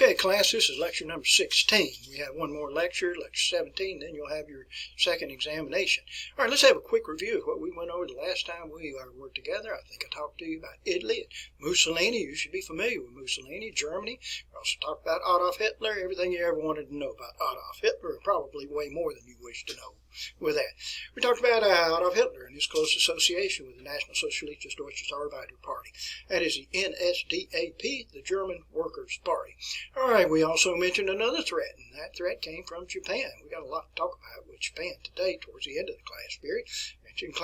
Okay, class, this is lecture number 16. We have one more lecture, lecture 17, then you'll have your second examination. All right, let's have a quick review of what we went over the last time we worked together. I think I talked to you about Italy and Mussolini. You should be familiar with Mussolini, Germany. We also talked about Adolf Hitler, everything you ever wanted to know about Adolf Hitler, and probably way more than you wish to know with that. We talked about Adolf Hitler and his close association with the National Socialistische Deutsches Arbeiter Party. That is the NSDAP, the German Workers' Party. All right, we also mentioned another threat, and that threat came from Japan. We got a lot to talk about with Japan today towards the end of the class period. Mentioned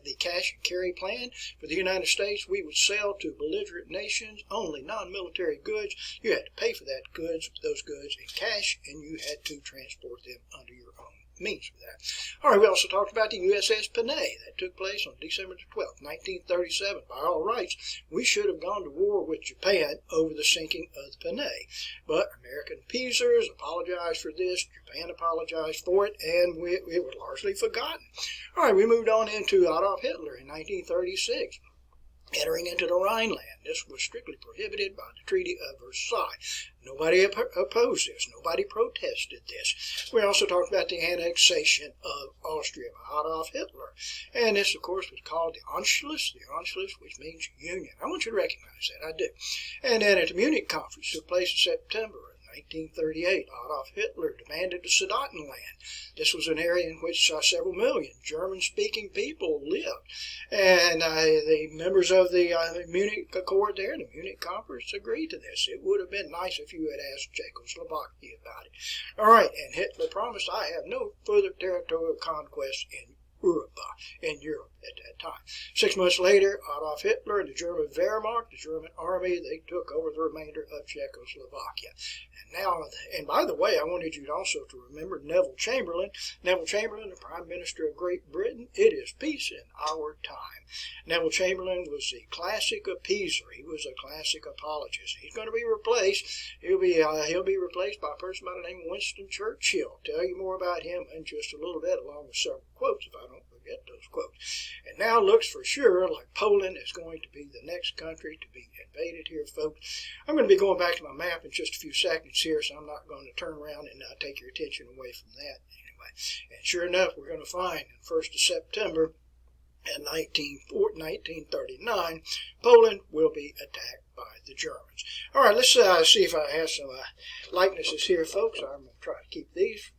the cash and carry plan for the United States. We would sell to belligerent nations only non-military goods. You had to pay for those goods in cash, and you had to transport them under your own means for that. All right, we also talked about the USS Panay. That took place on December the 12th, 1937. By all rights, we should have gone to war with Japan over the sinking of the Panay. But American appeasers apologized for this, Japan apologized for it, and it was largely forgotten. All right, we moved on into Adolf Hitler in 1936. Entering into the Rhineland. This was strictly prohibited by the Treaty of Versailles. Nobody opposed this. Nobody protested this. We also talked about the annexation of Austria by Adolf Hitler. And this, of course, was called the Anschluss, which means union. I want you to recognize that. I do. And then at the Munich conference, took place in September 1938, Adolf Hitler demanded the Sudetenland. This was an area in which several million German-speaking people lived. And the members of the Munich Accord there, the Munich Conference, agreed to this. It would have been nice if you had asked Czechoslovakia about it. All right, and Hitler promised, I have no further territorial conquest in Europe at that time. 6 months later, Adolf Hitler and the German Wehrmacht, the German army, they took over the remainder of Czechoslovakia. And by the way, I wanted you also to remember Neville Chamberlain. Neville Chamberlain, the Prime Minister of Great Britain. It is peace in our time. Neville Chamberlain was the classic appeaser. He was a classic apologist. He's going to be replaced. He'll be replaced by a person by the name of Winston Churchill. I'll tell you more about him in just a little bit, along with several quotes, if I don't forget those quotes. And now looks for sure like Poland is going to be the next country to be invaded here, folks. I'm going to be going back to my map in just a few seconds here, so I'm not going to turn around and take your attention away from that anyway. And sure enough, we're going to find on 1st of September in 1939, Poland will be attacked by the Germans. All right, let's see if I have some likenesses here, folks. I'm going to try to keep these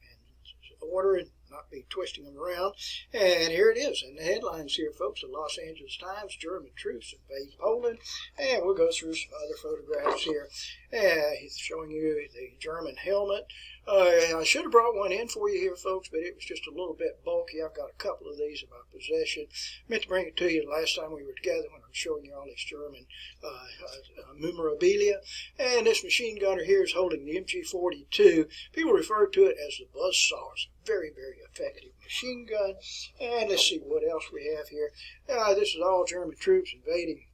in order and not be twisting them around. And here it is. And the headlines here, folks, the Los Angeles Times, German troops invade Poland. And we'll go through some other photographs here. He's showing you the German helmet. I should have brought one in for you here, folks, but it was just a little bit bulky. I've got a couple of these in my possession. I meant to bring it to you the last time we were together when I was showing you all this German memorabilia. And this machine gunner here is holding the MG42. People refer to it as the buzzsaw. It's a very, very effective machine gun. And let's see what else we have here. This is all German troops invading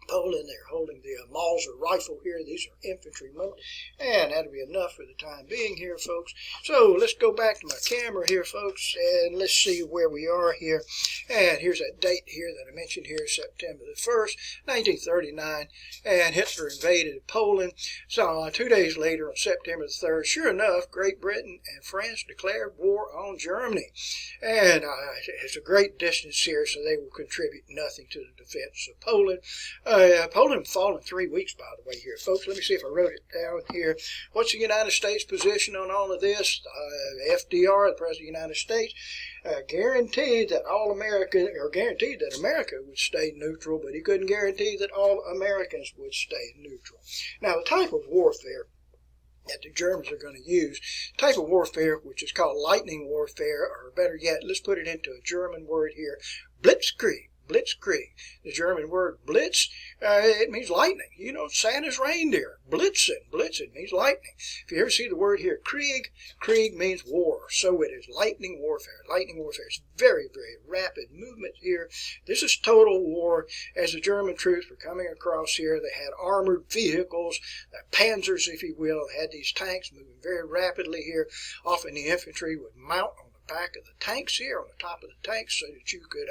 Poland. They're holding the Mauser rifle here. These are infantrymen. And that'll be enough for the time being here, folks. So let's go back to my camera here, folks, and let's see where we are here. And here's that date here that I mentioned here, September the 1st, 1939. And Hitler invaded Poland. So 2 days later, on September the 3rd, sure enough, Great Britain and France declared war on Germany. And it's a great distance here, so they will contribute nothing to the defense of Poland. Poland fall in 3 weeks, by the way, here, folks. Let me see if I wrote it down here. What's the United States position on all of this? FDR, the President of the United States, guaranteed that America would stay neutral, but he couldn't guarantee that all Americans would stay neutral. Now, the type of warfare that the Germans are going to use, type of warfare which is called lightning warfare, or better yet, let's put it into a German word here, Blitzkrieg. Blitzkrieg. The German word blitz, it means lightning. You know, Santa's reindeer. Blitzen means lightning. If you ever see the word here, Krieg means war. So it is lightning warfare. Lightning warfare is very, very rapid movement here. This is total war. As the German troops were coming across here, they had armored vehicles, the panzers, if you will, had these tanks moving very rapidly here. Often the infantry would mount on back of the tanks here, on the top of the tanks, so that you could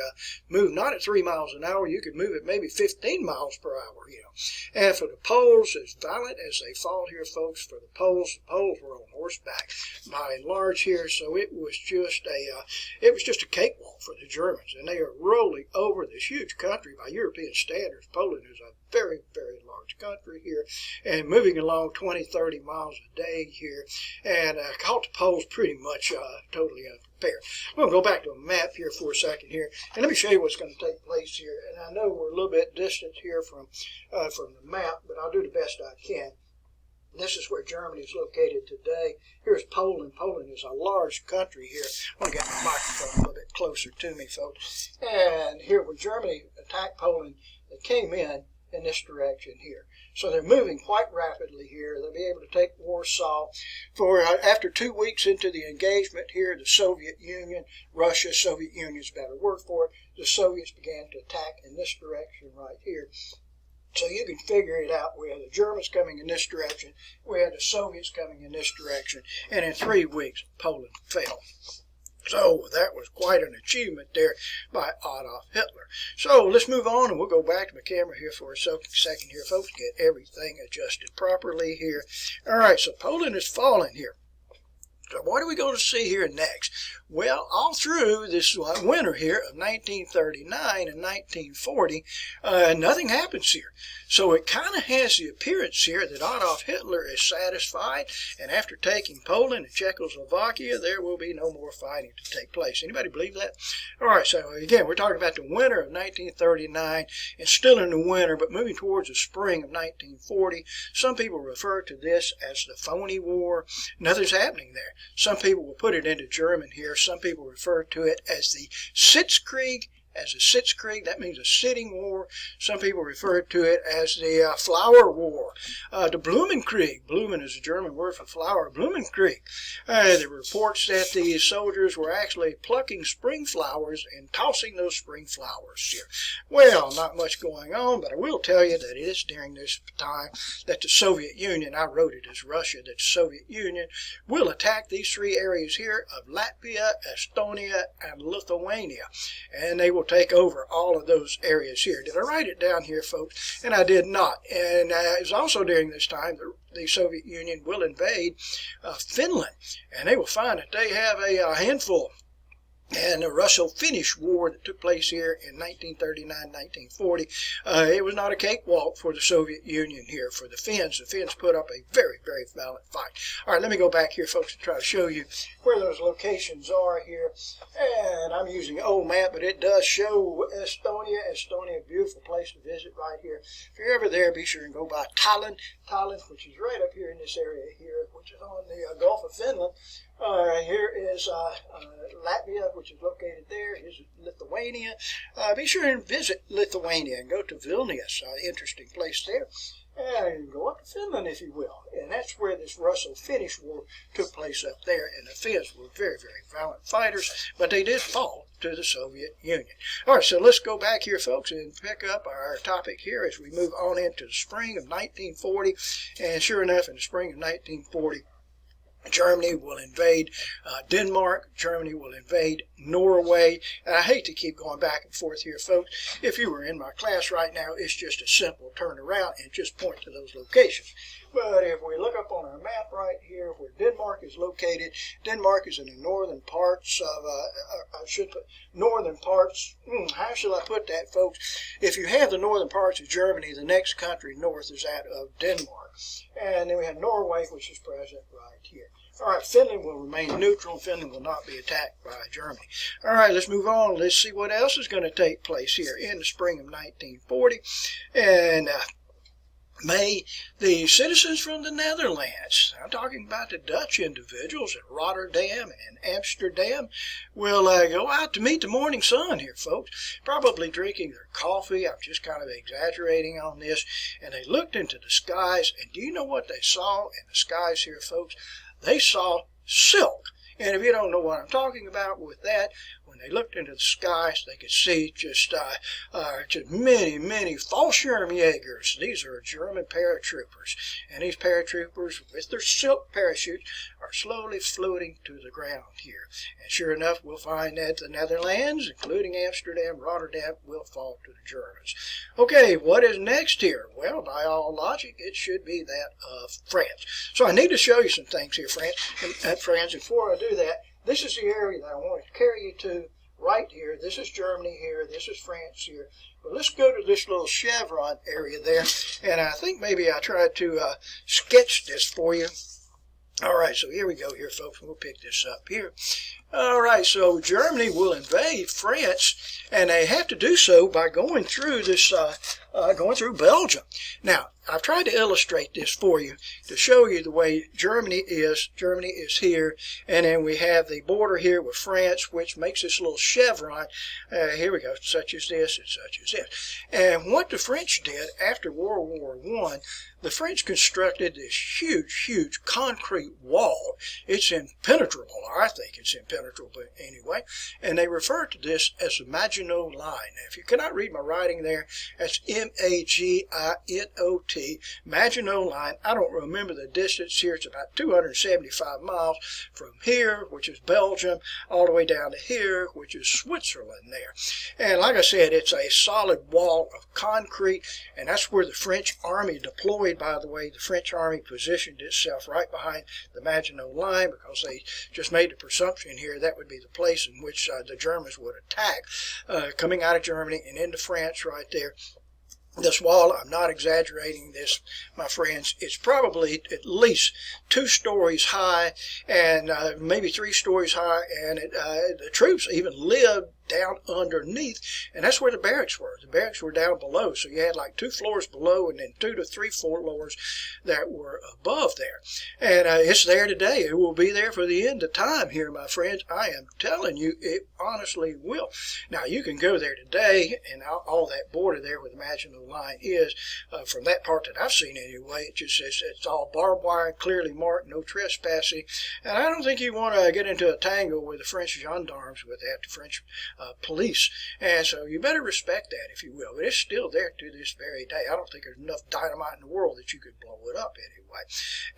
move not at 3 miles an hour, you could move at maybe 15 miles per hour, you know. And for the Poles, as violent as they fought here, folks, for the Poles were on horseback by and large here, so it was just a cakewalk for the Germans, and they are rolling over this huge country by European standards. Poland is a very, very large country here, and moving along 20, 30 miles a day here, and caught the Poles pretty much totally unprepared. We'll go back to a map here for a second here, and let me show you what's going to take place here. And I know we're a little bit distant here from the map, but I'll do the best I can. This is where Germany is located today. Here's Poland. Poland is a large country here. I want to get my microphone a little bit closer to me, folks. And here, where Germany attacked Poland, they came in this direction here. So they're moving quite rapidly here. They'll be able to take Warsaw. After 2 weeks into the engagement here, the Soviet Union, Russia, Soviet Union's better word for it, the Soviets began to attack in this direction right here. So you can figure it out. We had the Germans coming in this direction. We had the Soviets coming in this direction. And in 3 weeks, Poland fell. So that was quite an achievement there by Adolf Hitler. So let's move on, and we'll go back to my camera here for a second here, folks, get everything adjusted properly here. All right, so Poland is falling here. So what are we going to see here next? Well, all through this winter here of 1939 and 1940, nothing happens here. So it kind of has the appearance here that Adolf Hitler is satisfied, and after taking Poland and Czechoslovakia, there will be no more fighting to take place. Anybody believe that? All right, so again, we're talking about the winter of 1939, and still in the winter, but moving towards the spring of 1940. Some people refer to this as the phony war. Nothing's happening there. Some people will put it into German here. Some people refer to it as the Sitzkrieg. That means a sitting war. Some people refer to it as the flower war. The Blumenkrieg. Blumen is a German word for flower. Blumenkrieg. The reports that the soldiers were actually plucking spring flowers and tossing those spring flowers here. Well, not much going on, but I will tell you that it is during this time that the Soviet Union, I wrote it as Russia, that the Soviet Union will attack these 3 areas here of Latvia, Estonia, and Lithuania. And they will take over all of those areas here. Did I write it down here, folks? And I did not. And it was also during this time the Soviet Union will invade Finland, and they will find that they have a handful. And the Russo-Finnish War that took place here in 1939-1940, it was not a cakewalk for the Soviet Union here. For the Finns put up a very, very valiant fight. All right, let me go back here, folks, and try to show you where those locations are here. And I'm using an old map, but it does show Estonia. Estonia, a beautiful place to visit right here. If you're ever there, be sure and go by Tallinn, which is right up here in this area here, which is on the Gulf of Finland. Here is Latvia, which is located there. Here's Lithuania. Be sure and visit Lithuania and go to Vilnius, interesting place there. And go up to Finland, if you will. And that's where this Russo-Finnish War took place up there. And the Finns were very, very valiant fighters, but they did fall to the Soviet Union. All right, so let's go back here, folks, and pick up our topic here as we move on into the spring of 1940. And sure enough, in the spring of 1940, Germany will invade Denmark. Germany will invade Norway. And I hate to keep going back and forth here, folks. If you were in my class right now, it's just a simple turn around and just point to those locations. But if we look up on our map right here where Denmark is located, Denmark is in the northern parts of, how shall I put that, folks? If you have the northern parts of Germany, the next country north is that of Denmark. And then we have Norway, which is present right here. All right, Finland will remain neutral. Finland will not be attacked by Germany. All right, let's move on. Let's see what else is going to take place here in the spring of 1940. And May, the citizens from the Netherlands, I'm talking about the Dutch individuals in Rotterdam and Amsterdam, will go out to meet the morning sun here, folks, probably drinking their coffee. I'm just kind of exaggerating on this. And they looked into the skies, and do you know what they saw in the skies here, folks? They saw silk. And if you don't know what I'm talking about with that, when when they looked into the skies, they could see just many, many Fallschirmjägers. These are German paratroopers, and these paratroopers with their silk parachutes are slowly floating to the ground here. And sure enough, we'll find that the Netherlands, including Amsterdam, Rotterdam, will fall to the Germans. Okay, what is next here? Well, by all logic, it should be that of France. So I need to show you some things here, friends. Before I do that, this is the area that I want to carry you to right here. This is Germany here. This is France here. But let's go to this little chevron area there. And I think maybe I tried to sketch this for you. All right, so here we go here, folks. We'll pick this up here. All right, so Germany will invade France, and they have to do so by going through this, going through Belgium. Now, I've tried to illustrate this for you to show you the way Germany is. Germany is here, and then we have the border here with France, which makes this little chevron. Here we go, such as this and such as this. And what the French did after World War I, the French constructed this huge, huge concrete wall. It's impenetrable. I think it's impenetrable anyway. And they refer to this as the Maginot Line. Now, if you cannot read my writing there, that's M-A-G-I-N-O-T. Maginot Line. I don't remember the distance here. It's about 275 miles from here, which is Belgium, all the way down to here, which is Switzerland there. And like I said, it's a solid wall of concrete, and that's where the French army deployed, by the way. The French army positioned itself right behind the Maginot Line because they just made the presumption here that would be the place in which the Germans would attack, coming out of Germany and into France right there. This wall, I'm not exaggerating this, my friends, it's probably at least 2 stories high and maybe 3 stories high, and the troops even lived down underneath, and that's where the barracks were. The barracks were down below, so you had like 2 floors below and then 2 to 3 floors that were above there. And it's there today. It will be there for the end of time here, my friends. I am telling you, it honestly will. Now, you can go there today, and all that border there where the Maginot Line is, from that part that I've seen anyway, it just says it's all barbed wire, clearly marked, no trespassing. And I don't think you want to get into a tangle with the French gendarmes with that, the French police, and so you better respect that, if you will. But it's still there to this very day. I don't think there's enough dynamite in the world that you could blow it up anyway.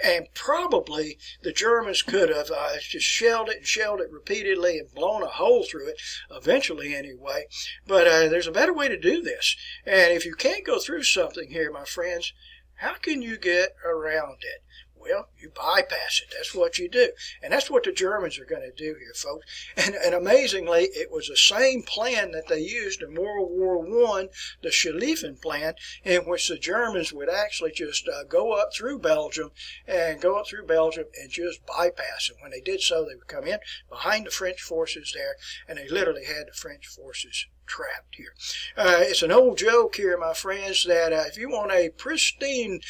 And probably the Germans could have just shelled it repeatedly and blown a hole through it eventually anyway. But there's a better way to do this. And if you can't go through something here, my friends, how can you get around it? Well, you bypass it. That's what you do. And that's what the Germans are going to do here, folks. And amazingly, it was the same plan that they used in World War I, the Schlieffen plan, in which the Germans would actually just go up through Belgium and just bypass it. When they did so, they would come in behind the French forces there, and they literally had the French forces trapped here. It's an old joke here, my friends, that if you want a pristine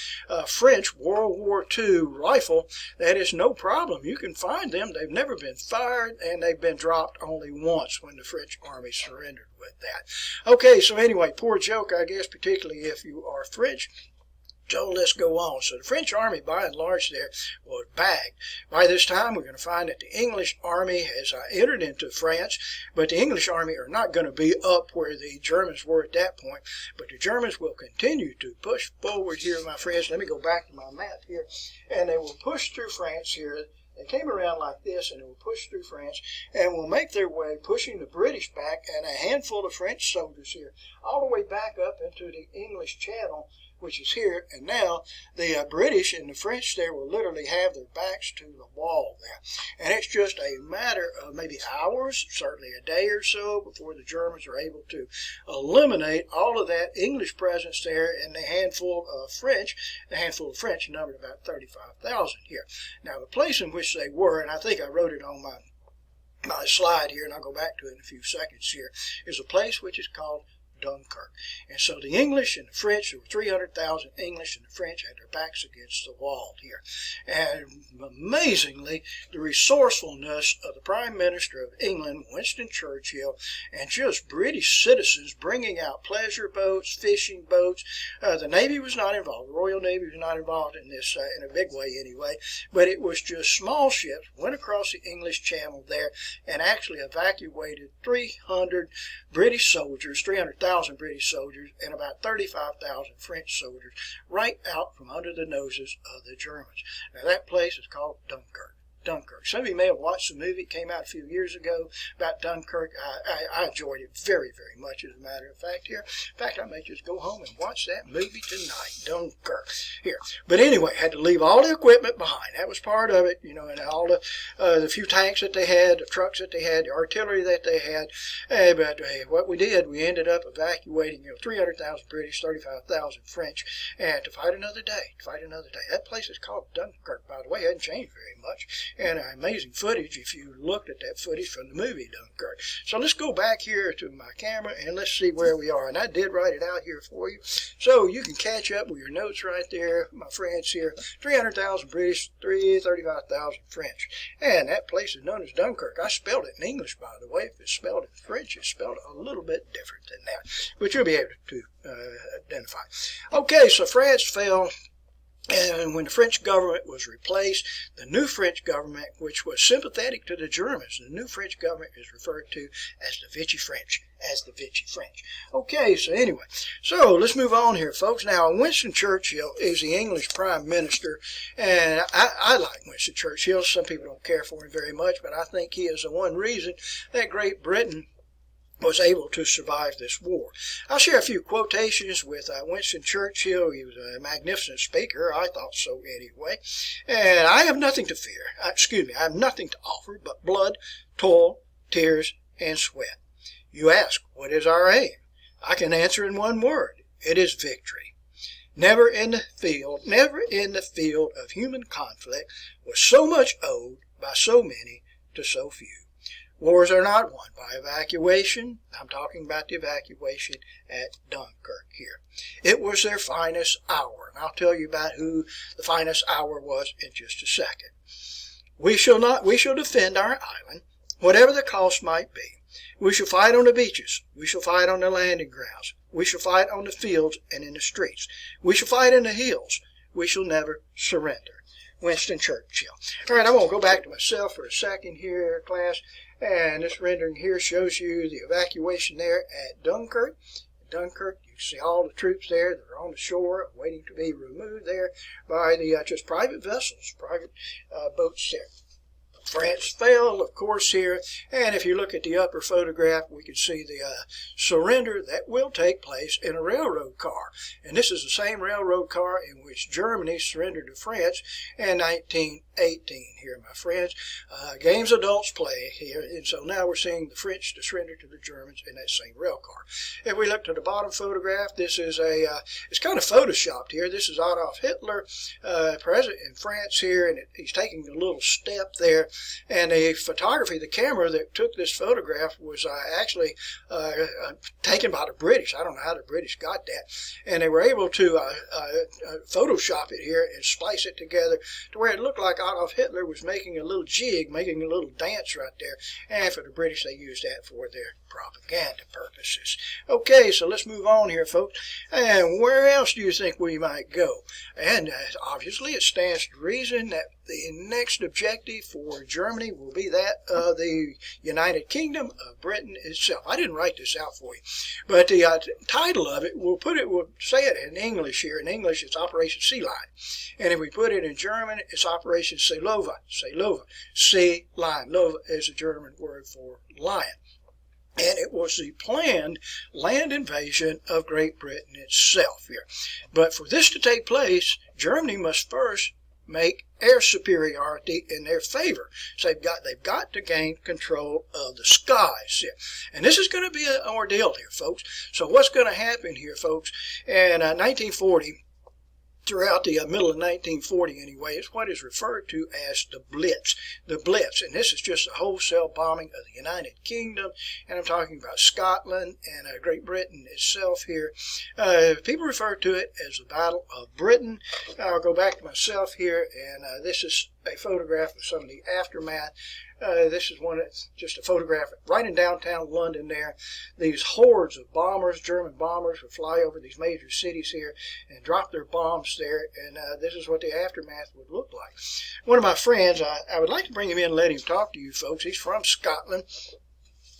French World War II rifle, that is no problem. You can find them. They've never been fired, and they've been dropped only once when the French army surrendered with that. Okay, so anyway, poor joke, I guess, particularly if you are French. So let's go on. So the French army, by and large, there was bagged. By this time, we're going to find that the English army has entered into France, but the English army are not going to be up where the Germans were at that point. But the Germans will continue to push forward here, my friends. Let me go back to my map here. And they will push through France here. They came around like this, and they will push through France, and will make their way, pushing the British back, and a handful of French soldiers here, all the way back up into the English Channel, which is here. And now the British and the French there will literally have their backs to the wall there. And it's just a matter of maybe hours, certainly a day or so, before the Germans are able to eliminate all of that English presence there and the handful of French. The handful of French numbered about 35,000 here. Now, the place in which they were, and I think I wrote it on my slide here, and I'll go back to it in a few seconds here, is a place which is called Dunkirk. And so the English and the French, there were 300,000 English and the French had their backs against the wall here. And amazingly, the resourcefulness of the Prime Minister of England, Winston Churchill, and just British citizens bringing out pleasure boats, fishing boats. The Navy was not involved. The Royal Navy was not involved in this in a big way anyway, but it was just small ships went across the English Channel there and actually evacuated 300 British soldiers, 300,000 British soldiers, and about 35,000 French soldiers right out from under the noses of the Germans. Now that place is called Dunkirk. Dunkirk. Some of you may have watched the movie. It came out a few years ago about Dunkirk. I enjoyed it very, very much, as a matter of fact here. In fact, I may just go home and watch that movie tonight, Dunkirk. Here. But anyway, had to leave all the equipment behind. That was part of it, you know, and all the few tanks that they had, the trucks that they had, the artillery that they had. But what we did, we ended up evacuating, 300,000 British, 35,000 French, and to fight another day, That place is called Dunkirk, by the way. It hasn't changed very much. And amazing footage if you looked at that footage from the movie Dunkirk. So let's go back here to my camera and let's see where we are. And I did write it out here for you, so you can catch up with your notes right there, my friends here. 300,000 British, 35,000 French. And that place is known as Dunkirk. I spelled it in English, by the way. If it's spelled in French, it's spelled a little bit different than that, but you'll be able to identify. Okay, so France fell. And when the French government was replaced, the new French government, which was sympathetic to the Germans, the new French government is referred to as the Vichy French. Okay, so anyway, so let's move on here, folks. Now, Winston Churchill is the English Prime Minister, and I like Winston Churchill. Some people don't care for him very much, but I think he is the one reason that Great Britain was able to survive this war. I'll share a few quotations with Winston Churchill. He was a magnificent speaker. I thought so anyway. And I have nothing to fear. I have nothing to offer but blood, toil, tears, and sweat. You ask, what is our aim? I can answer in one word. It is victory. Never in the field of human conflict was so much owed by so many to so few. Wars are not won by evacuation. I'm talking about the evacuation at Dunkirk here. It was their finest hour, and I'll tell you about who the finest hour was in just a second. We shall defend our island, whatever the cost might be. We shall fight on the beaches. We shall fight on the landing grounds. We shall fight on the fields and in the streets. We shall fight in the hills. We shall never surrender. Winston Churchill. All right, I'm going to go back to myself for a second here, class. And this rendering here shows you the evacuation there at Dunkirk. Dunkirk, you can see all the troops there that are on the shore waiting to be removed there by the just private vessels, private boats there. France fell, of course, here, and if you look at the upper photograph, we can see the surrender that will take place in a railroad car. And this is the same railroad car in which Germany surrendered to France in 1918 here, my friends. Games adults play here, and so now we're seeing the French to surrender to the Germans in that same rail car. If we look to the bottom photograph, this is it's kind of photoshopped here. This is Adolf Hitler, president in France here, and he's taking a little step there. And the photography, the camera that took this photograph was actually taken by the British. I don't know how the British got that. And they were able to Photoshop it here and splice it together to where it looked like Adolf Hitler was making a little jig, making a little dance right there. And for the British, they used that for their propaganda purposes. Okay, so let's move on here, folks. And where else do you think we might go? And obviously, it stands to reason that the next objective for Germany will be that of the United Kingdom of Britain itself. I didn't write this out for you, but the title of it, we'll say it in English here. In English, it's Operation Sea Lion. And if we put it in German, it's Operation Seelöwe. Sea Lion. Löwe is a German word for lion. And it was the planned land invasion of Great Britain itself here. But for this to take place, Germany must first make air superiority in their favor. So they've got to gain control of the skies here. And this is going to be an ordeal here, folks. So what's going to happen here, folks? In 1940, throughout the middle of 1940 anyway, is what is referred to as the Blitz. The Blitz, and this is just a wholesale bombing of the United Kingdom, and I'm talking about Scotland and Great Britain itself here. People refer to it as the Battle of Britain. I'll go back to myself here, and this is a photograph of some of the aftermath. This is just a photograph right in downtown London there. These hordes of bombers, German bombers, would fly over these major cities here and drop their bombs there, and this is what the aftermath would look like. One of my friends, I would like to bring him in and let him talk to you folks. He's from Scotland.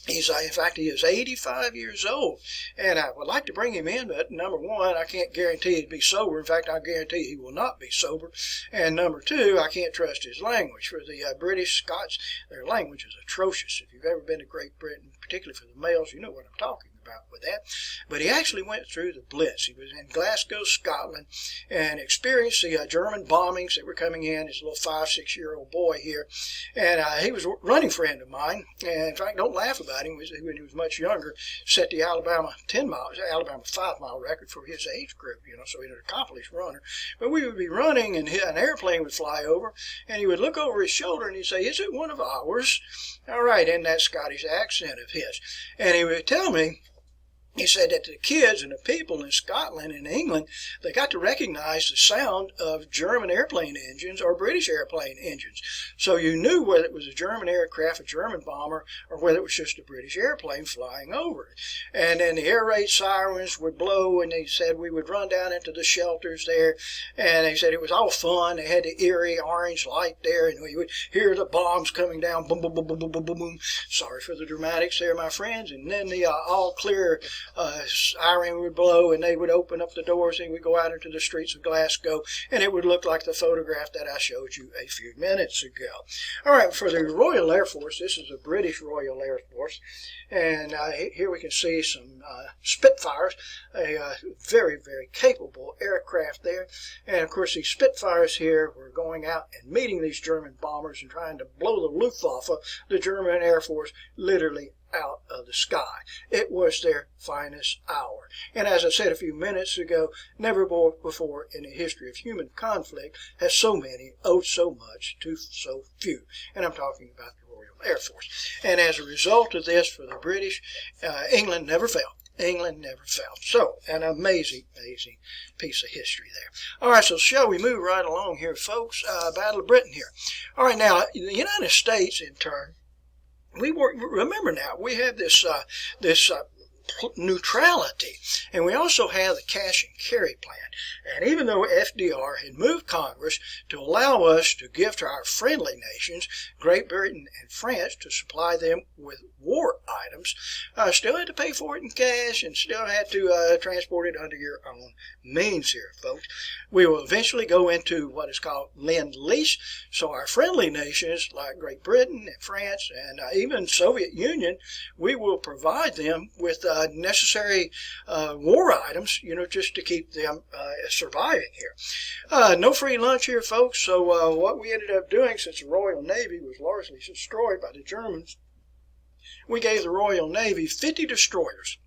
In fact, he is 85 years old, and I would like to bring him in, but number one, I can't guarantee he'd be sober. In fact, I guarantee he will not be sober. And number two, I can't trust his language. For the British, Scots, their language is atrocious. If you've ever been to Great Britain, particularly for the males, you know what I'm talking about with that. But he actually went through the Blitz. He was in Glasgow, Scotland, and experienced the German bombings that were coming in. His little 5-6-year-old boy here, and he was a running friend of mine. And in fact, don't laugh about him. When he was much younger, set the Alabama 5-mile record for his age group. So he was an accomplished runner. But we would be running, and an airplane would fly over, and he would look over his shoulder and he'd say, "Is it one of ours?" All right, in that Scottish accent of his, and he would tell me. He said that the kids and the people in Scotland and England, they got to recognize the sound of German airplane engines or British airplane engines. So you knew whether it was a German aircraft, a German bomber, or whether it was just a British airplane flying over it. And then the air raid sirens would blow, and they said we would run down into the shelters there. And they said it was all fun. They had the eerie orange light there, and we would hear the bombs coming down, boom, boom, boom, boom, boom, boom, boom, boom. Sorry for the dramatics there, my friends. And then the all clear siren would blow, and they would open up the doors, and we'd go out into the streets of Glasgow, and it would look like the photograph that I showed you a few minutes ago. All right, for the Royal Air Force, this is the British Royal Air Force, and here we can see some Spitfires, a very, very capable aircraft there. And of course, these Spitfires here were going out and meeting these German bombers and trying to blow the Luftwaffe, the German Air Force, literally out of the sky. It was their finest hour. And as I said a few minutes ago, never before in the history of human conflict has so many owed so much to so few. And I'm talking about the Royal Air Force. And as a result of this, for the British, England never fell. England never fell. So, an amazing, amazing piece of history there. All right, so shall we move right along here, folks? Battle of Britain here. All right, now, the United States, in turn, remember now, we have this neutrality, and we also have the cash and carry plan. And even though FDR had moved Congress to allow us to give to our friendly nations, Great Britain and France, to supply them with war items, still had to pay for it in cash and still had to transport it under your own means here, folks. We will eventually go into what is called Lend-Lease, so our friendly nations like Great Britain and France and even Soviet Union, we will provide them with necessary war items, just to keep them surviving here. No free lunch here, folks, so what we ended up doing, since the Royal Navy was largely destroyed by the Germans, we gave the Royal Navy 50 destroyers.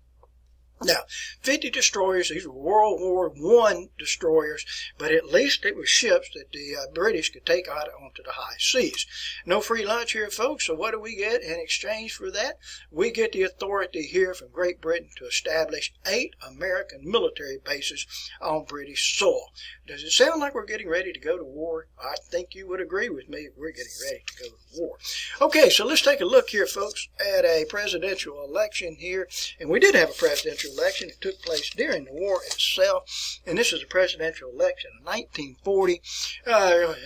Now, 50 destroyers, these were World War I destroyers, but at least it was ships that the British could take out onto the high seas. No free lunch here, folks, so what do we get in exchange for that? We get the authority here from Great Britain to establish 8 American military bases on British soil. Does it sound like we're getting ready to go to war? I think you would agree with me. We're getting ready to go to war. Okay, so let's take a look here, folks, at a presidential election here. And we did have a presidential election. It took place during the war itself, and this is a presidential election in 1940.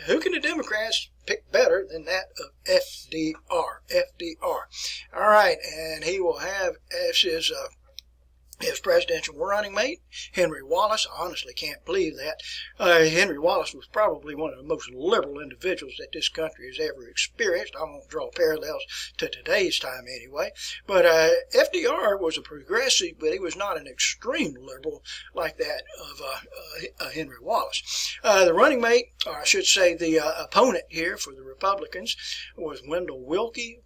Who can the Democrats pick better than that of FDR? FDR. All right, and he will have as his presidential running mate, Henry Wallace. I honestly can't believe that. Henry Wallace was probably one of the most liberal individuals that this country has ever experienced. I won't draw parallels to today's time anyway. But FDR was a progressive, but he was not an extreme liberal like that of Henry Wallace. The running mate, or I should say the opponent here for the Republicans, was Wendell Willkie.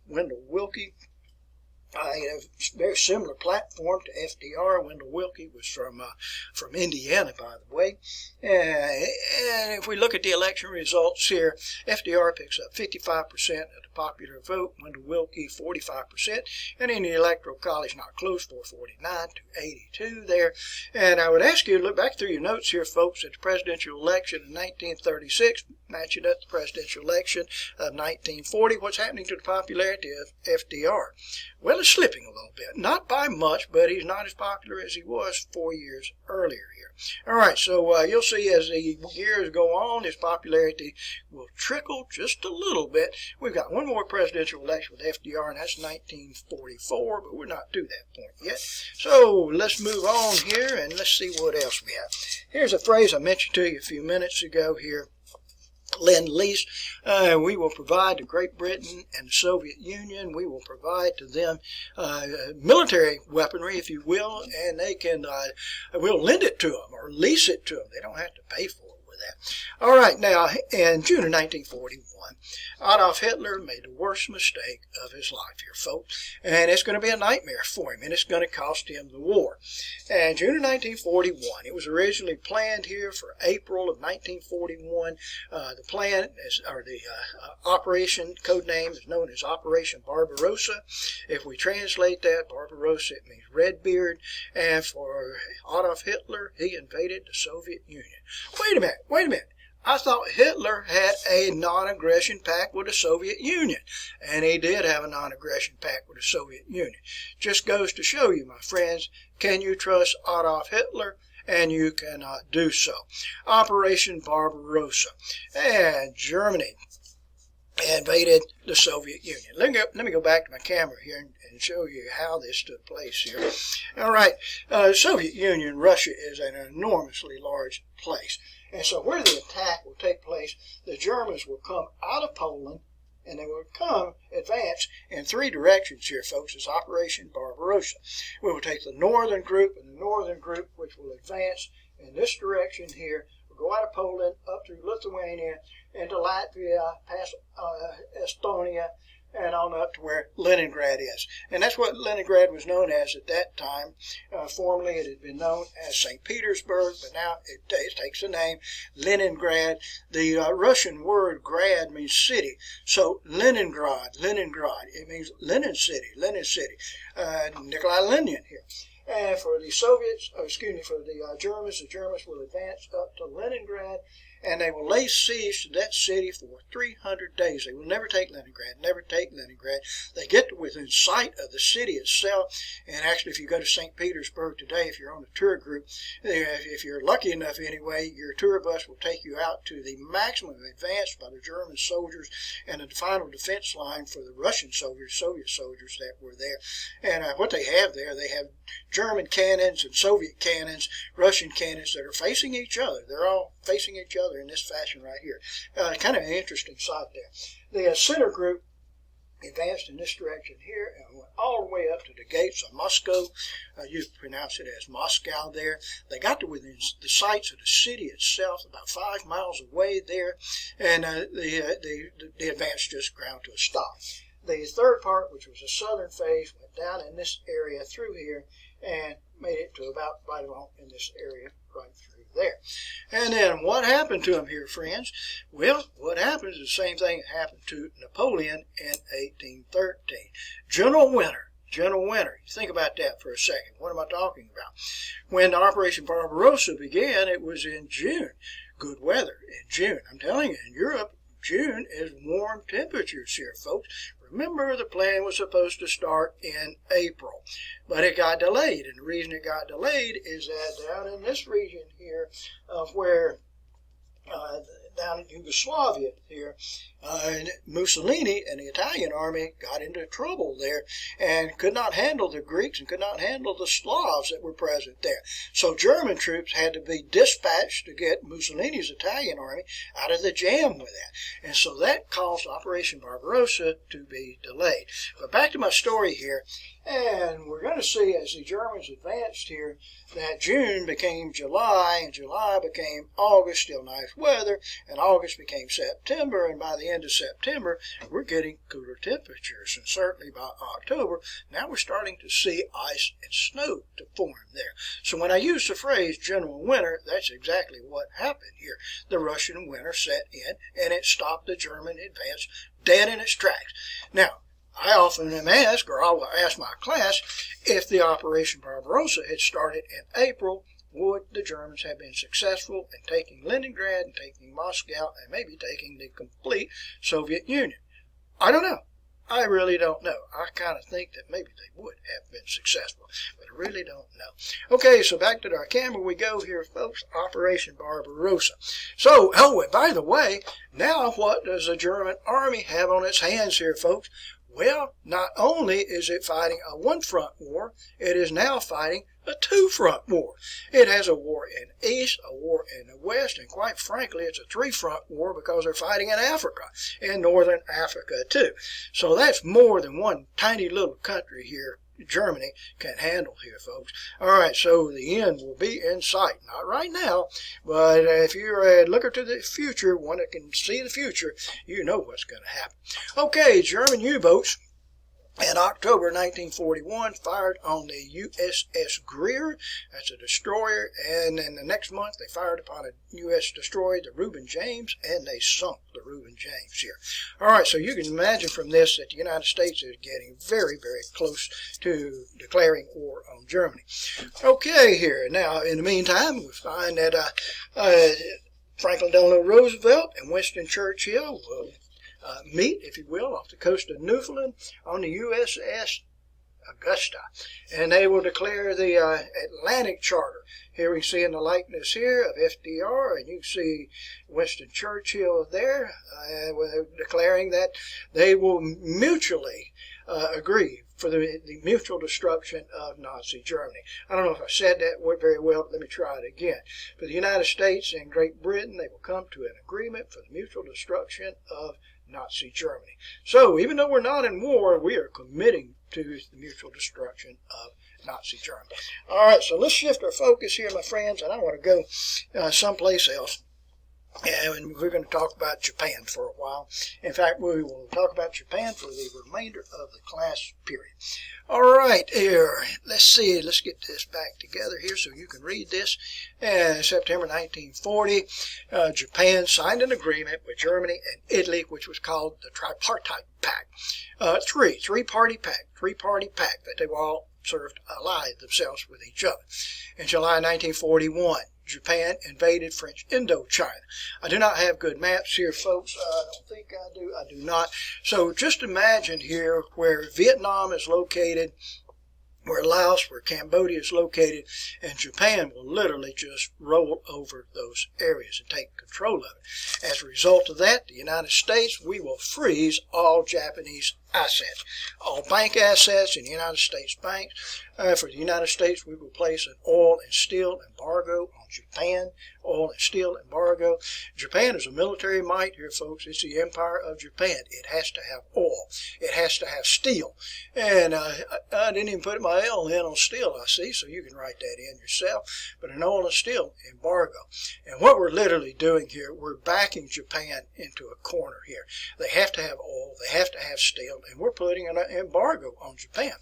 a very similar platform to FDR. Wendell Willkie was from Indiana, by the way. And if we look at the election results here, FDR picks up 55% of the popular vote, Wendell Willkie 45%, and in the Electoral College, not close, 449 to 82 there. And I would ask you to look back through your notes here, folks, at the presidential election in 1936, matching up the presidential election of 1940. What's happening to the popularity of FDR? Well, it's slipping a little bit. Not by much, but he's not as popular as he was 4 years earlier here. All right, so you'll see as the years go on, his popularity will trickle just a little bit. We've got one more presidential election with FDR, and that's 1944, but we're not to that point yet. So let's move on here, and let's see what else we have. Here's a phrase I mentioned to you a few minutes ago here. Lend-Lease. We will provide to Great Britain and the Soviet Union. We will provide to them military weaponry, if you will, and they can, we'll lend it to them or lease it to them. They don't have to pay for it with that. All right, now, in June of 1941, Adolf Hitler made the worst mistake of his life here, folks, and it's going to be a nightmare for him, and it's going to cost him the war. And June of 1941, it was originally planned here for April of 1941. The plan is, or the operation code name is known as Operation Barbarossa. If we translate that, Barbarossa, it means Redbeard, and for Adolf Hitler, he invaded the Soviet Union. Wait a minute. I thought Hitler had a non-aggression pact with the Soviet Union, and he did have a non-aggression pact with the Soviet Union. Just goes to show you, my friends, can you trust Adolf Hitler? And you cannot do so. Operation Barbarossa. And Germany invaded the Soviet Union. Let me go back to my camera here and show you how this took place here. All right, the Soviet Union, Russia is an enormously large place. And so where the attack will take place, the Germans will come out of Poland, and they will advance in three directions here, folks. It's Operation Barbarossa. We will take the northern group, and the northern group, which will advance in this direction here, will go out of Poland, up through Lithuania, into Latvia, past Estonia, and on up to where Leningrad is. And that's what Leningrad was known as at that time. Formerly it had been known as St. Petersburg, but now it takes the name Leningrad. The Russian word grad means city. So Leningrad, it means Lenin City. Nikolai Lenin here. And for the Soviets, for the Germans will advance up to Leningrad, and they will lay siege to that city for 300 days. They will never take Leningrad. They get to within sight of the city itself, and actually if you go to St. Petersburg today, if you're on a tour group, if you're lucky enough anyway, your tour bus will take you out to the maximum advance by the German soldiers and the final defense line for the Russian soldiers, Soviet soldiers that were there. And what they have there, they have German cannons and Soviet cannons, Russian cannons that are facing each other. They're all facing each other in this fashion right here. Kind of an interesting sight there. The center group advanced in this direction here and went all the way up to the gates of Moscow. You pronounce it as Moscow there. They got to within the sights of the city itself, about 5 miles away there, and the advance just ground to a stop. The third part, which was the southern phase, went down in this area through here and made it to about right along in this area right through there. And then what happened to him here, friends? Well, what happened is the same thing that happened to Napoleon in 1813. General Winter. Think about that for a second. What am I talking about? When Operation Barbarossa began, it was in June. Good weather in June. I'm telling you, in Europe, June is warm temperatures here, folks. Remember, the plan was supposed to start in April, but it got delayed. And the reason it got delayed is that down in this region here of where down in Yugoslavia here, Mussolini and the Italian army got into trouble there and could not handle the Greeks and could not handle the Slavs that were present there. So German troops had to be dispatched to get Mussolini's Italian army out of the jam with that. And so that caused Operation Barbarossa to be delayed. But back to my story here, and we're going to see as the Germans advanced here that June became July, and July became August, still nice weather, and August became September, and by the end of September, we're getting cooler temperatures, and certainly by October, now we're starting to see ice and snow to form there. So when I use the phrase general winter, that's exactly what happened here. The Russian winter set in, and it stopped the German advance dead in its tracks. Now, I often am asked, or I'll ask my class, if the Operation Barbarossa had started in April, would the Germans have been successful in taking Leningrad and taking Moscow and maybe taking the complete Soviet Union? I don't know. I really don't know. I kind of think that maybe they would have been successful, but I really don't know. Okay, so back to our camera we go here, folks. Operation Barbarossa. So, oh, and by the way, now what does the German army have on its hands here, folks? Well, not only is it fighting a one-front war, it is now fighting a two-front war. It has a war in the east, a war in the west, and quite frankly, it's a three-front war because they're fighting in Africa, in northern Africa too. So that's more than one tiny little country here, Germany, can handle here, folks. All right, so the end will be in sight. Not right now, but if you're a looker to the future, one that can see the future, you know what's going to happen. Okay, German U-boats in October 1941 fired on the USS Greer. That's a destroyer, and in the next month they fired upon a U.S. destroyer, the Reuben James, and they sunk the Reuben James here. All right, so you can imagine from this that the United States is getting very, very close to declaring war on Germany. Okay, here now in the meantime we find that Franklin Delano Roosevelt and Winston Churchill will meet, if you will, off the coast of Newfoundland on the USS Augusta, and they will declare the Atlantic Charter. Here we see in the likeness here of FDR, and you can see Winston Churchill there declaring that they will mutually agree for the mutual destruction of Nazi Germany. I don't know if I said that very well, but let me try it again. For the United States and Great Britain, they will come to an agreement for the mutual destruction of Nazi Germany. So even though we're not in war, we are committing to the mutual destruction of Nazi Germany. All right, so let's shift our focus here, my friends, and I want to go someplace else. And we're going to talk about Japan for a while. In fact, we will talk about Japan for the remainder of the class period. All right, here, let's see. Let's get this back together here so you can read this. In September 1940, Japan signed an agreement with Germany and Italy, which was called the Tripartite Pact. Three-party pact that they were all sort of allied themselves with each other. In July 1941, Japan invaded French Indochina. I do not have good maps here, folks. I don't think I do. I do not. So just imagine here where Vietnam is located, where Laos, where Cambodia is located, and Japan will literally just roll over those areas and take control of it. As a result of that, the United States, we will freeze all Japanese assets, all bank assets in the United States banks. For the United States, we will place an oil and steel embargo on Japan, oil and steel embargo. Japan is a military might here, folks. It's the empire of Japan. It has to have oil. It has to have steel. And I didn't even put my L in on steel, I see, so you can write that in yourself. But an oil and steel embargo. And what we're literally doing here, we're backing Japan into a corner here. They have to have oil. They have to have steel. And we're putting an embargo on Japan.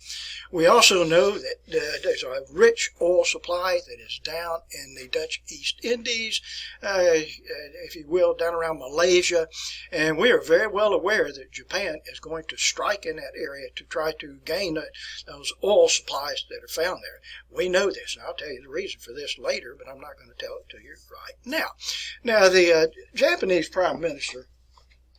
We also know that there's a rich oil supply that is down in the Dutch East Indies, if you will, down around Malaysia. And we are very well aware that Japan is going to strike in that area to try to gain those oil supplies that are found there. We know this, and I'll tell you the reason for this later, but I'm not going to tell it to you right now. Now, the Japanese Prime Minister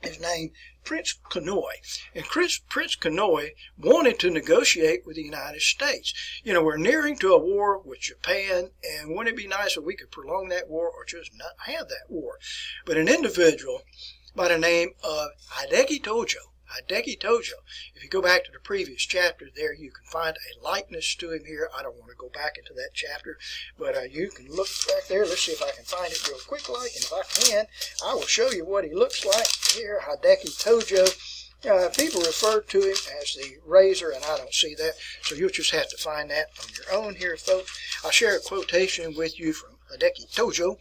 is named Prince Konoye. And Prince Konoye wanted to negotiate with the United States. You know, we're nearing to a war with Japan, and wouldn't it be nice if we could prolong that war or just not have that war? But an individual by the name of Hideki Tojo, if you go back to the previous chapter there, you can find a likeness to him here. I don't want to go back into that chapter, but you can look back there. Let's see if I can find it real quick like, and if I can, I will show you what he looks like here, Hideki Tojo. People refer to him as the Razor, and I don't see that, so you'll just have to find that on your own here, folks. I'll share a quotation with you from Hideki Tojo,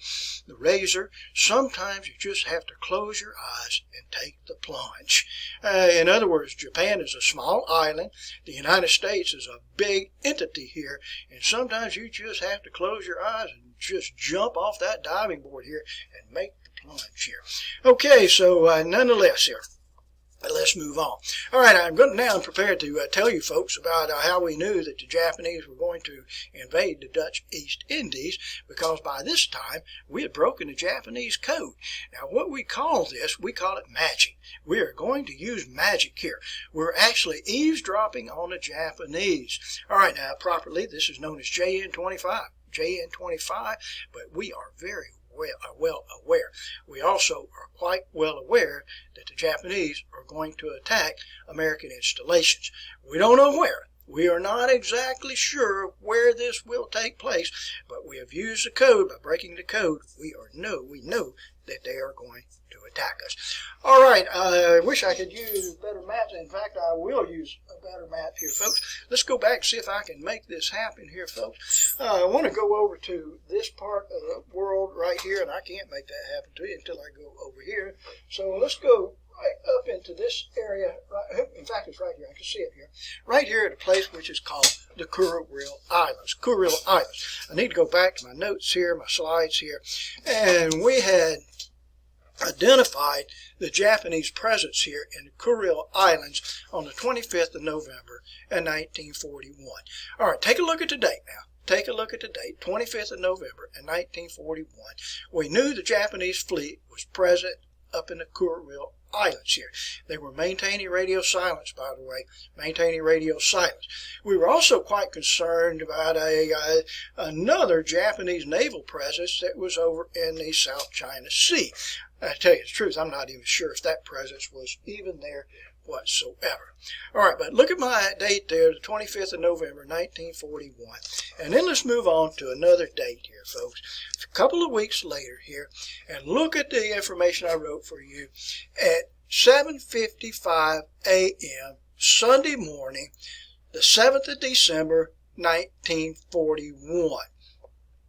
the razor. Sometimes you just have to close your eyes and take the plunge. In other words, Japan is a small island. The United States is a big entity here, and sometimes you just have to close your eyes and just jump off that diving board here and make the plunge here. Okay, so nonetheless here, let's move on. All right, I'm now prepared to tell you folks about how we knew that the Japanese were going to invade the Dutch East Indies, because by this time we had broken the Japanese code. Now, what we call this, we call it magic. We are going to use magic here. We're actually eavesdropping on the Japanese. All right, now properly, this is known as JN-25. JN-25, but we are very well aware. We also are quite well aware that the Japanese are going to attack American installations. We don't know where. We are not exactly sure where this will take place, but we have used the code. By breaking the code, we know that they are going to attack us. All right, I wish I could use better maps. In fact, I will use a better map here, folks. Let's go back and see if I can make this happen here, folks. I want to go over to this part of the world right here, and I can't make that happen to you until I go over here. So let's go right up into this area. In fact, it's right here. I can see it here. Right here at a place which is called the Kuril Islands. Kuril Islands. I need to go back to my notes here, my slides here. And we had identified the Japanese presence here in the Kuril Islands on the 25th of November in 1941. All right, take a look at the date now. Take a look at the date, 25th of November in 1941. We knew the Japanese fleet was present up in the Kuril Islands here. They were maintaining radio silence, by the way, maintaining radio silence. We were also quite concerned about another Japanese naval presence that was over in the South China Sea. I tell you the truth, I'm not even sure if that presence was even there whatsoever. All right, but look at my date there, the 25th of November, 1941. And then let's move on to another date here, folks. A couple of weeks later here, and look at the information I wrote for you at 7:55 a.m. Sunday morning, the 7th of December, 1941.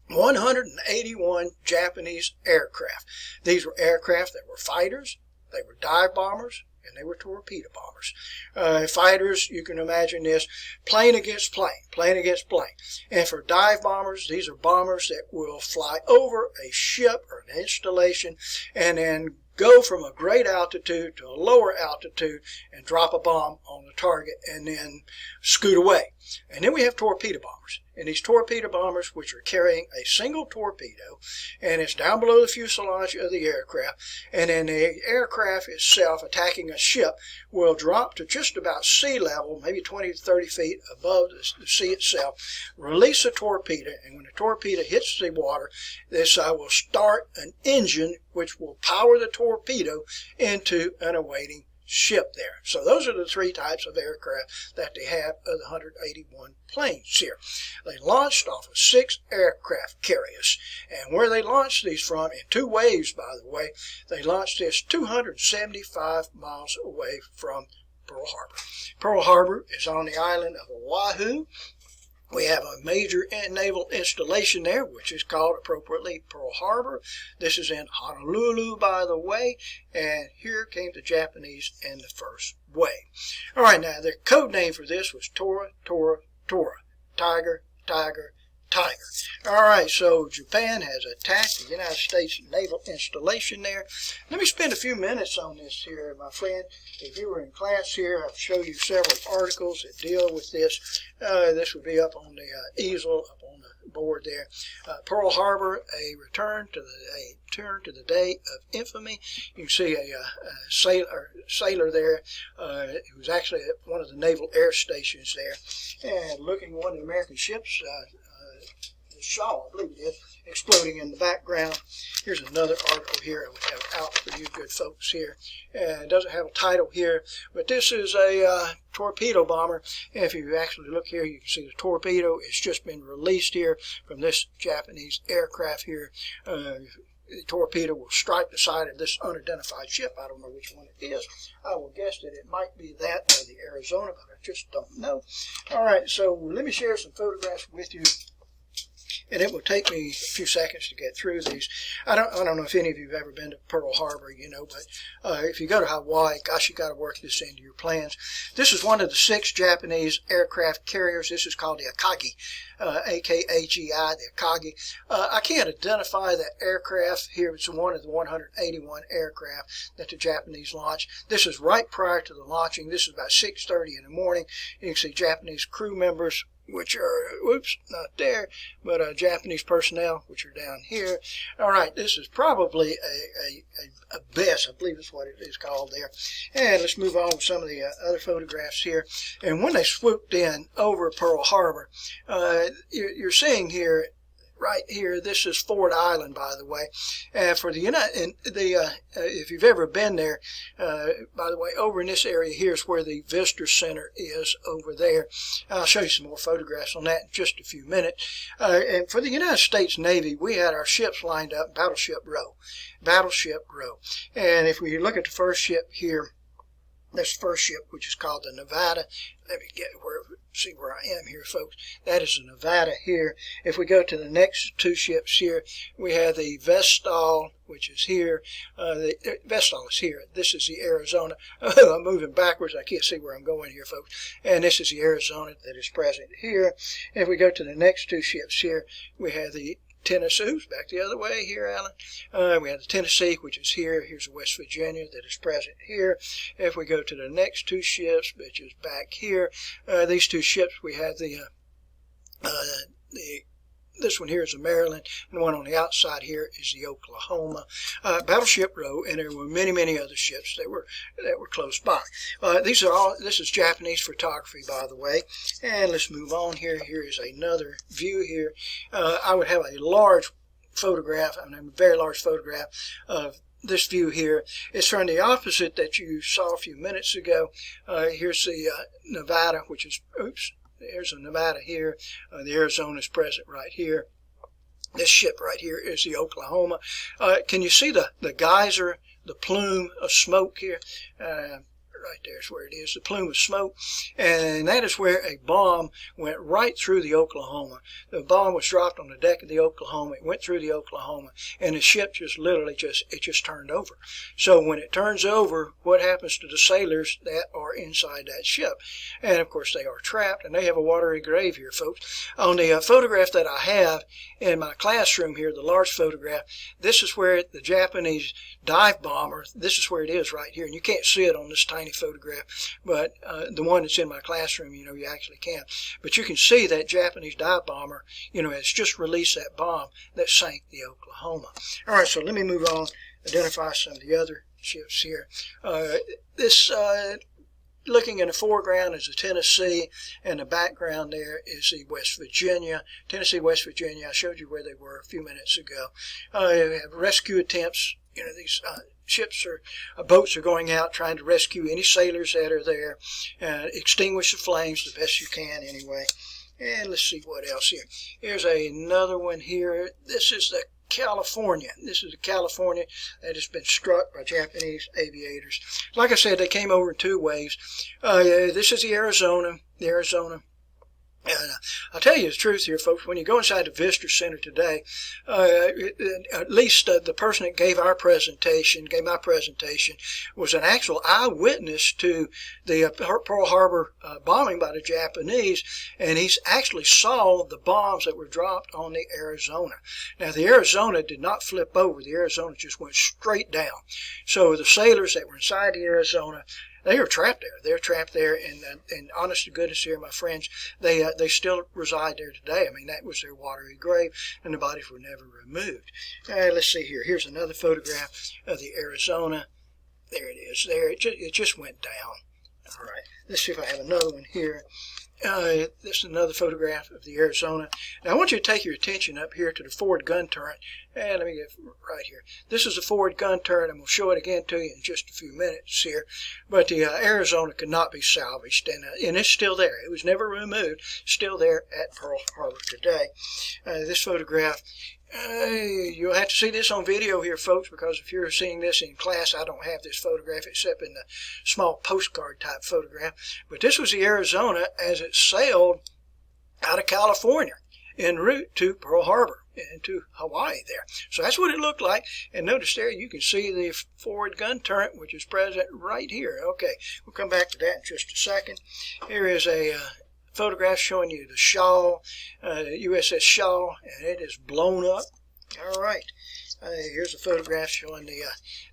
181 Japanese aircraft. These were aircraft that were fighters, they were dive bombers, and they were torpedo bombers. Fighters, you can imagine this, plane against plane, plane against plane. And for dive bombers, these are bombers that will fly over a ship or an installation and then go from a great altitude to a lower altitude and drop a bomb on the target and then scoot away. And then we have torpedo bombers. And these torpedo bombers, which are carrying a single torpedo, and it's down below the fuselage of the aircraft, and then the aircraft itself attacking a ship will drop to just about sea level, maybe 20 to 30 feet above the sea itself, release a torpedo, and when the torpedo hits the water, this will start an engine which will power the torpedo into an awaiting ship there. So those are the three types of aircraft that they have of the 181 planes here. They launched off of 6 aircraft carriers, and where they launched these from, in 2 waves by the way, they launched this 275 miles away from Pearl Harbor. Pearl Harbor is on the island of Oahu. We have a major naval installation there, which is called appropriately Pearl Harbor. This is in Honolulu, by the way, and here came the Japanese in the first wave. All right, now the code name for this was Tora, Tora, Tora, Tiger, Tiger, Tiger. All right, so Japan has attacked the United States naval installation there. Let me spend a few minutes on this here, my friend. If you were in class here, I'll show you several articles that deal with this. This would be up on the easel, up on the board there. Pearl Harbor, a return to the day of infamy. You can see a sailor there who was actually at one of the naval air stations there, and looking at one of the American ships, the Shaw, I believe it is, exploding in the background. Here's another article here I would have out for you good folks here. It doesn't have a title here, but this is a torpedo bomber. And if you actually look here, you can see the torpedo. It's just been released here from this Japanese aircraft here. The torpedo will strike the side of this unidentified ship. I don't know which one it is. I will guess that it might be that or the Arizona, but I just don't know. All right, so let me share some photographs with you. and it will take me a few seconds to get through these. I don't know if any of you have ever been to Pearl Harbor, but if you go to Hawaii, gosh, you got to work this into your plans. This is one of the 6 Japanese aircraft carriers. This is called the Akagi, A-K-A-G-I, the Akagi. I can't identify the aircraft here. It's one of the 181 aircraft that the Japanese launched. This is right prior to the launching. This is about 6:30 in the morning. You can see Japanese crew members, which are, whoops, not there, but Japanese personnel, which are down here. All right, this is probably a BES, I believe is what it is called there. And let's move on to some of the other photographs here. And when they swooped in over Pearl Harbor, you're seeing here, right here, this is Ford Island, by the way. For the if you've ever been there, by the way, over in this area here is where the Visitor Center is over there. I'll show you some more photographs on that in just a few minutes. And for the United States Navy, we had our ships lined up, Battleship Row. And if we look at the first ship here, this first ship, which is called the Nevada. Let me see where I am here, folks. That is the Nevada here. If we go to the next 2 ships here, we have the Vestal, which is here. The Vestal is here. This is the Arizona. I'm moving backwards. I can't see where I'm going here, folks. And this is the Arizona that is present here. If we go to the next 2 ships here, we have the Tennessee, back the other way here, Alan. We have the Tennessee, which is here. Here's the West Virginia that is present here. If we go to the next 2 ships, which is back here, these 2 ships, we have this one here is the Maryland, and the one on the outside here is the Oklahoma. Battleship Row, and there were many, many other ships that were close by. This is Japanese photography, by the way. And let's move on here. Here is another view here. I would have a large photograph, a very large photograph of this view here. It's from the opposite that you saw a few minutes ago. Here's the Nevada, which is, oops, there's a Nevada here. The Arizona is present right here. This ship right here is the Oklahoma. Can you see the geyser, the plume of smoke here? Right there is where it is, the plume of smoke. And that is where a bomb went right through the Oklahoma. The bomb was dropped on the deck of the Oklahoma. It went through the Oklahoma, and the ship just literally just turned over. So when it turns over, what happens to the sailors that are inside that ship? And of course they are trapped, and they have a watery grave here, folks. On the photograph that I have in my classroom here, the large photograph, this is where the Japanese dive bomber, this is where it is right here. And you can't see it on this tiny photograph, but the one that's in my classroom, you actually can. But you can see that Japanese dive bomber, has just released that bomb that sank the Oklahoma. All right, so let me move on, identify some of the other ships here. Looking in the foreground is the Tennessee, and the background there is the West Virginia. Tennessee, West Virginia, I showed you where they were a few minutes ago. We have rescue attempts. These boats are going out trying to rescue any sailors that are there, extinguish the flames the best you can anyway. And let's see what else here. Here's another one here. This is the California. This is the California that has been struck by Japanese aviators. Like I said, they came over in 2 waves. This is the Arizona. And I'll tell you the truth here, folks. When you go inside the Visitor Center today, at least the person that gave my presentation, was an actual eyewitness to the Pearl Harbor bombing by the Japanese, and he actually saw the bombs that were dropped on the Arizona. Now, the Arizona did not flip over. The Arizona just went straight down. So the sailors that were inside the Arizona, they were trapped there. They're trapped there, and honest to goodness here, my friends, they still reside there today. That was their watery grave, and the bodies were never removed. Let's see here. Here's another photograph of the Arizona. There it is. There, it just went down. All right. Let's see if I have another one here. This is another photograph of the Arizona. Now, I want you to take your attention up here to the forward gun turret. And let me get right here. This is the forward gun turret, and we'll show it again to you in just a few minutes here. But the Arizona could not be salvaged, and it's still there. It was never removed. Still there at Pearl Harbor today. This photograph, you'll have to see this on video here, folks, because if you're seeing this in class, I don't have this photograph except in the small postcard type photograph. But this was the Arizona as it sailed out of California. en route to Pearl Harbor and to Hawaii there. So that's what it looked like. And notice there you can see the forward gun turret, which is present right here. Okay, we'll come back to that in just a second. Here is a photograph showing you the Shaw, USS Shaw, and it is blown up. All right. Here's a photograph showing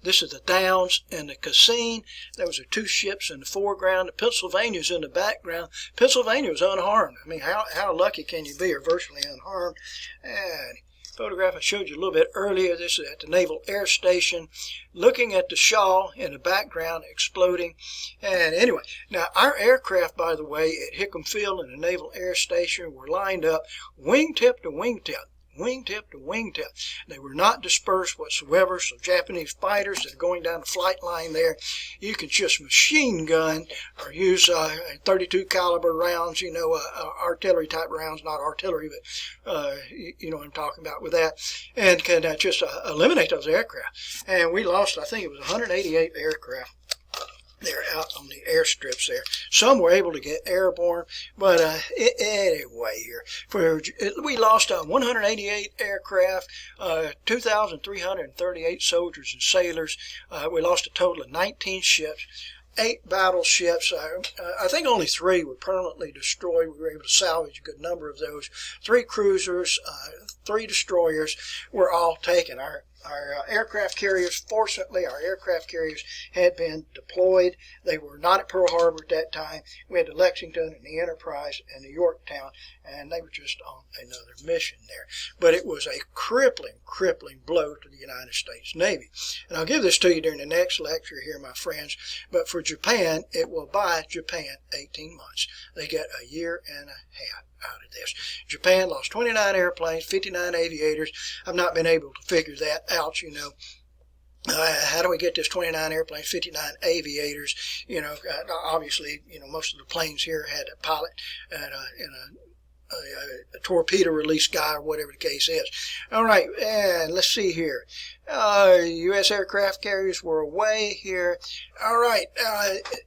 this is the Downs and the Cassine. Those are two ships in the foreground. The Pennsylvania's in the background. Pennsylvania was unharmed. I mean, how lucky can you be, or virtually unharmed? And photograph I showed you a little bit earlier. This is at the Naval Air Station, looking at the Shaw in the background exploding. And anyway, now our aircraft, by the way, at Hickam Field and the Naval Air Station were lined up wingtip to wingtip. Wingtip to wingtip. They were not dispersed whatsoever, so Japanese fighters that are going down the flight line there, you can just machine gun or use 32 caliber rounds, artillery type rounds, not artillery, but you know what I'm talking about with that, and can just eliminate those aircraft. And we lost, I think it was 188 aircraft. They're out on the airstrips there. Some were able to get airborne, but anyway, we lost 188 aircraft, 2,338 soldiers and sailors. We lost a total of 19 ships. 8 battleships. I think only 3 were permanently destroyed. We were able to salvage a good number of those. 3 cruisers, 3 destroyers were all taken. Our aircraft carriers, fortunately, our aircraft carriers had been deployed. They were not at Pearl Harbor at that time. We had the Lexington and the Enterprise and the Yorktown, and they were just on another mission there. But it was a crippling blow to the United States Navy. And I'll give this to you during the next lecture here, my friends. But for Japan, it will buy Japan 18 months. They get a year and a half out of this. Japan lost 29 airplanes, 59 aviators. I've not been able to figure that out, how do we get this 29 airplanes, 59 aviators? Obviously, most of the planes here had a pilot and a torpedo release guy or whatever the case is. All right, and let's see here. U.S. aircraft carriers were away here. All right,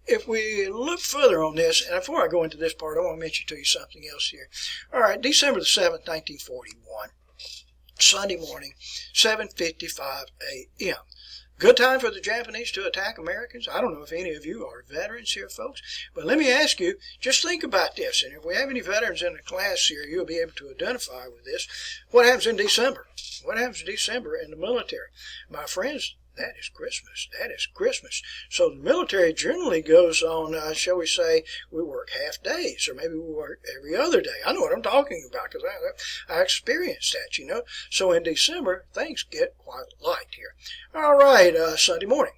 if we look further on this, and before I go into this part, I want to mention to you something else here. All right, December the 7th, 1941, Sunday morning, 7:55 a.m. Good time for the Japanese to attack Americans. I don't know if any of you are veterans here, folks, but let me ask you, just think about this. And if we have any veterans in the class here, you'll be able to identify with this. What happens in December? What happens in December in the military? My friends, that is Christmas. That is Christmas. So the military generally goes on, shall we say, we work half days, or maybe we work every other day. I know what I'm talking about because I experienced that, So in December, things get quite light here. All right, Sunday morning.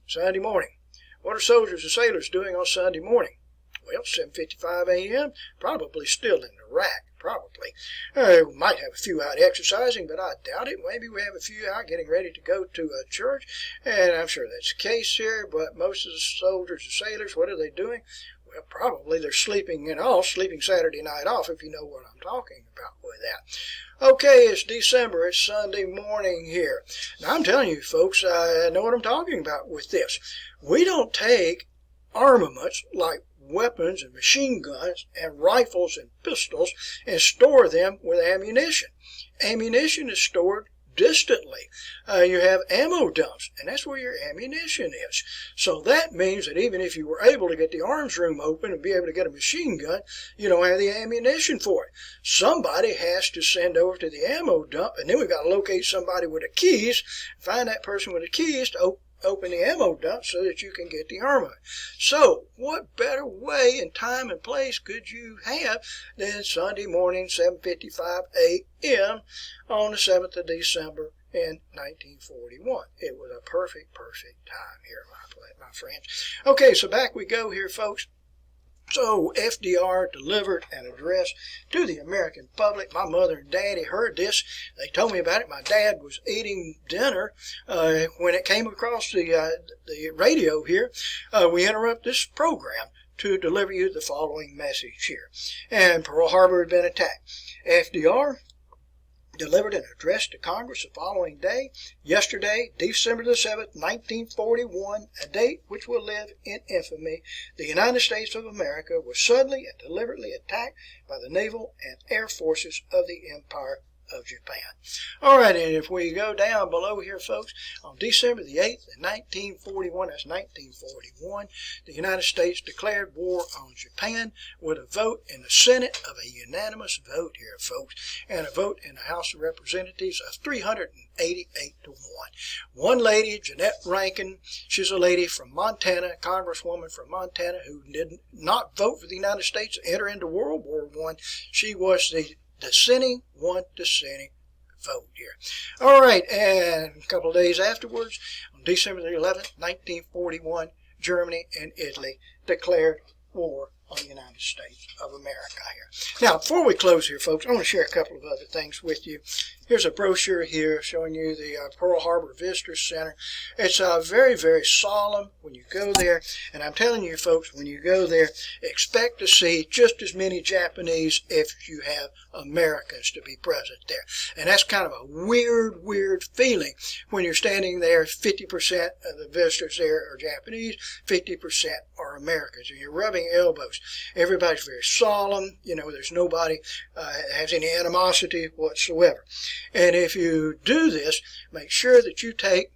Sunday morning. What are soldiers and sailors doing on Sunday morning? Well, 7:55 a.m., probably still in the rack, probably. We might have a few out exercising, but I doubt it. Maybe we have a few out getting ready to go to a church, and I'm sure that's the case here, but most of the soldiers and sailors, what are they doing? Well, probably they're sleeping sleeping Saturday night off, if you know what I'm talking about with that. Okay, it's December. It's Sunday morning here. Now, I'm telling you, folks, I know what I'm talking about with this. We don't take armaments like weapons and machine guns and rifles and pistols and store them with ammunition. Ammunition is stored distantly. You have ammo dumps, and that's where your ammunition is. So that means that even if you were able to get the arms room open and be able to get a machine gun, you don't have the ammunition for it. Somebody has to send over to the ammo dump, and then we've got to locate somebody with the keys, find that person with the keys to open the ammo dump so that you can get the armor. So what better way and time and place could you have than Sunday morning, 7:55 a.m. on the 7th of December in 1941. It was a perfect time here, my friends. Okay, so back we go here, folks. So FDR delivered an address to the American public. My mother and daddy heard this. They told me about it. My dad was eating dinner when it came across the radio here. We interrupt this program to deliver you the following message here. And Pearl Harbor had been attacked. FDR, delivered an address to Congress the following day, yesterday, December the 7th, 1941, a date which will live in infamy. The United States of America was suddenly and deliberately attacked by the naval and air forces of the Empire of Japan. All right, and if we go down below here, folks, on December the 8th, 1941, that's 1941, the United States declared war on Japan with a vote in the Senate of a unanimous vote here, folks, and a vote in the House of Representatives of 388 to 1. One lady, Jeanette Rankin, she's a lady from Montana, a congresswoman from Montana who did not vote for the United States to enter into World War I. She was the dissenting vote here. All right, and a couple of days afterwards, on December the 11th, 1941, Germany and Italy declared war on the United States of America here. Now, before we close here, folks, I want to share a couple of other things with you. Here's a brochure here showing you the Pearl Harbor Visitor Center. It's very, very solemn when you go there. And I'm telling you, folks, when you go there, expect to see just as many Japanese if you have Americans to be present there. And that's kind of a weird feeling when you're standing there. 50% of the visitors there are Japanese, 50% are Americans. And you're rubbing elbows. Everybody's very solemn. You know, there's nobody has any animosity whatsoever. And if you do this, make sure that you take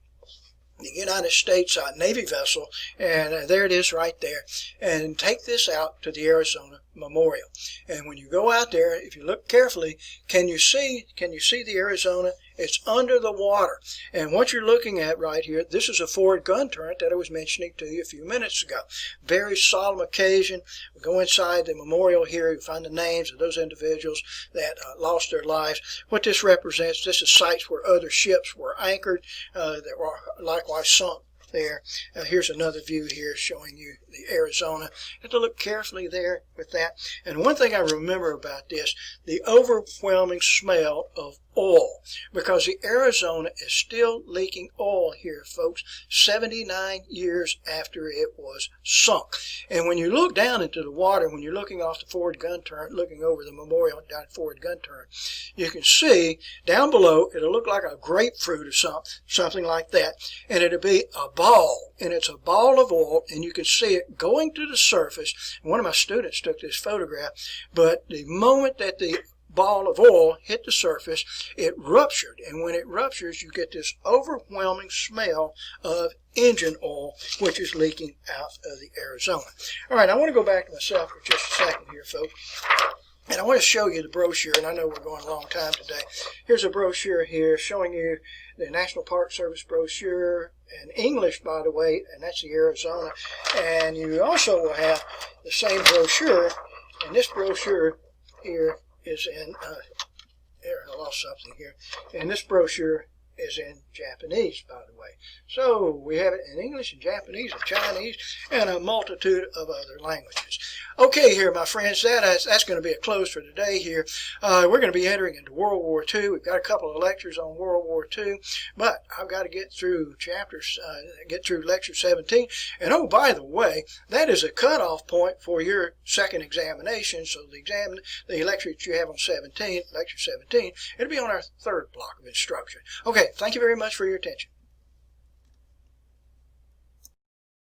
the United States Navy vessel, and there it is right there, and take this out to the Arizona Memorial. And when you go out there, if you look carefully, can you see the Arizona? It's under the water. And what you're looking at right here, this is a forward gun turret that I was mentioning to you a few minutes ago. Very solemn occasion. We go inside the memorial here. You find the names of those individuals that lost their lives. What this represents, this is sites where other ships were anchored that were likewise sunk there. Here's another view here showing you the Arizona. You have to look carefully there with that. And one thing I remember about this, the overwhelming smell of oil, because the Arizona is still leaking oil here, folks, 79 years after it was sunk. And when you look down into the water, when you're looking off the forward gun turret, looking over the memorial down at forward gun turret, you can see down below, it'll look like a grapefruit or something like that, and it'll be a ball, and it's a ball of oil, and you can see it going to the surface. And one of my students took this photograph, but the moment that the ball of oil hit the surface, it ruptured, and when it ruptures, you get this overwhelming smell of engine oil, which is leaking out of the Arizona. All right, I want to go back to myself for just a second here, folks. And I want to show you the brochure, and I know we're going a long time today. Here's a brochure here showing you the National Park Service brochure, in English, by the way, and that's the Arizona. And you also will have the same brochure, and this brochure here is in, there, I lost something here, and this brochure is in Japanese, by the way. So we have it in English and Japanese and Chinese and a multitude of other languages. Okay, here, my friends, that's going to be a close for today here. We're going to be entering into World War II. We've got a couple of lectures on World War II, but I've got to get through lecture 17. And oh, by the way, that is a cutoff point for your second examination. So the lecture that you have on lecture 17, it'll be on our third block of instruction. Okay, thank you very much for your attention.